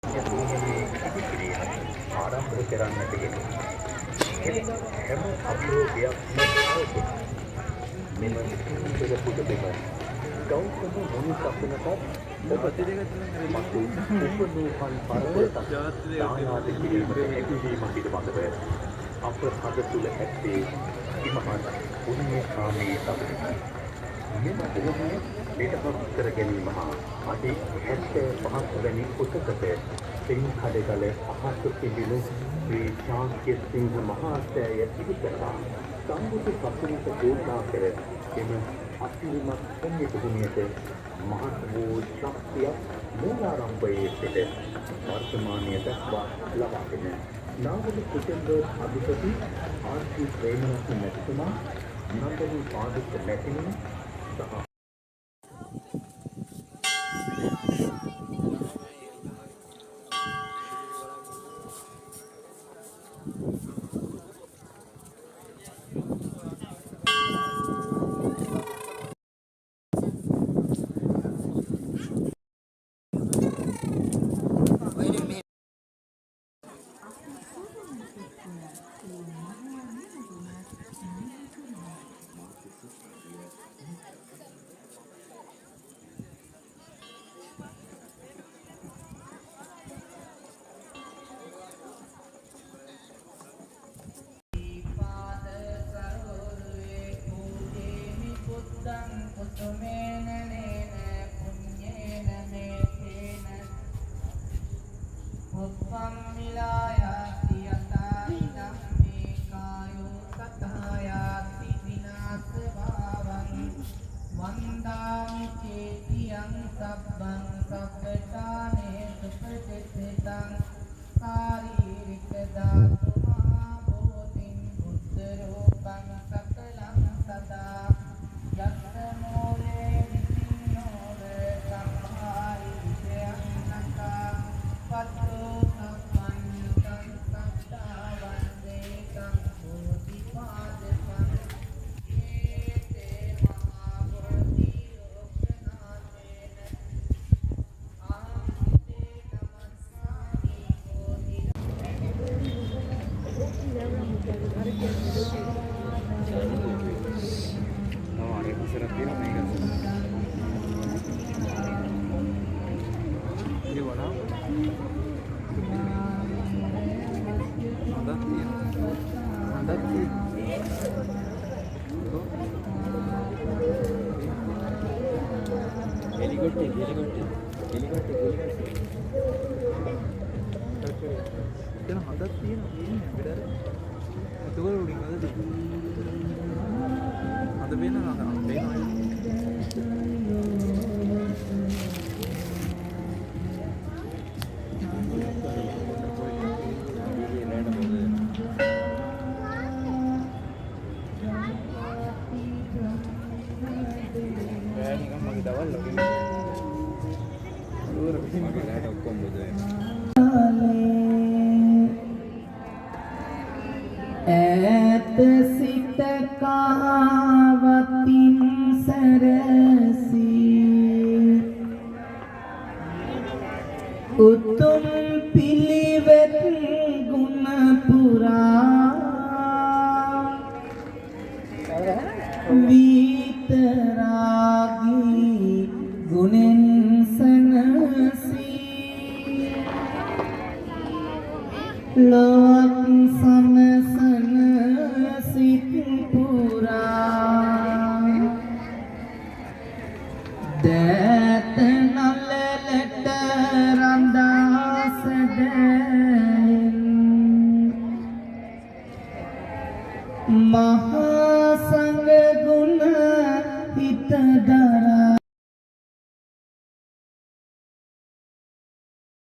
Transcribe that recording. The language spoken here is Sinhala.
යතුරුමනේ ඉදිකිරීම ආරම්භ කරන්නට යෙදුණා. එම හැම අභියෝගයක්ම අවබෝධ මෙම සුන්දර පුදබිම ගෞතම මුනි සසුනටත් මතු උපනූපන් පරපුරටත් දායාද කිරීමට හැකිවීම පිළිබඳව අප හද තුළ ඇත්තේ ඉමහත් පුණ්‍යකාමී සතුටකි. මෙම බොහොමය පිටපත් කර ගැනීම හා අඩි 75 වැනි උසකට සිංහඩගල අහස පිබිනු ශ්‍රී ශාක්‍ය සිංහ මහා සෑය ඉදි කරලා සම්බුදු සසුනට පූජා කර එම අසිරිමත් පුණ්‍ය භූමියට මහත් වූ ශක්තියක් මූලාරම්භයේ සිට වර්තමානය දක්වා ලබාගෙන නාවල කුටුම්බ අධිපති ආර්.සී. ප්‍රේමරත්න මැතිතුමා නන්දනී පාදික මැතිණිය සහ ඈත සිට කහවතින් සැරසී උතුම් පිළිවෙත් ගුණ පුරා විතරාගී ගුණෙන් සනසී ලොක් සමසන සිත් පුරා දෑත නලලට රඳා සැදැන් මහ